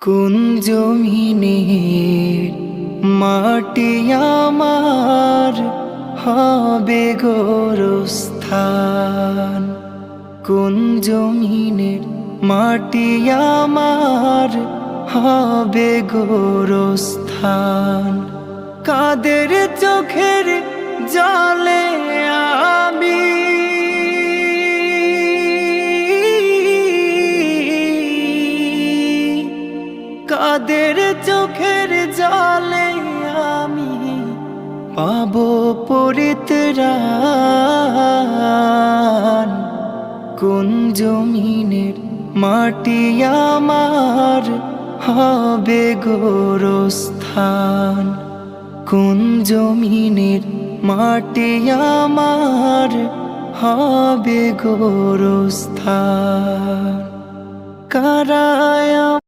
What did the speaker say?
কোন জমিনের মাটি আমার হবে গোরস্থান। কোন জমিনের মাটি আমার হবে গোরস্থান। কাদের চোখের জলে আমি কাদের চোখের জলে আমি পাবো পরিত্রাণ। কোন জমিনের মাটি আমার হবে গোরস্থান। কোন জমিনের মাটি আমার হবে গোরস্থান। কারায়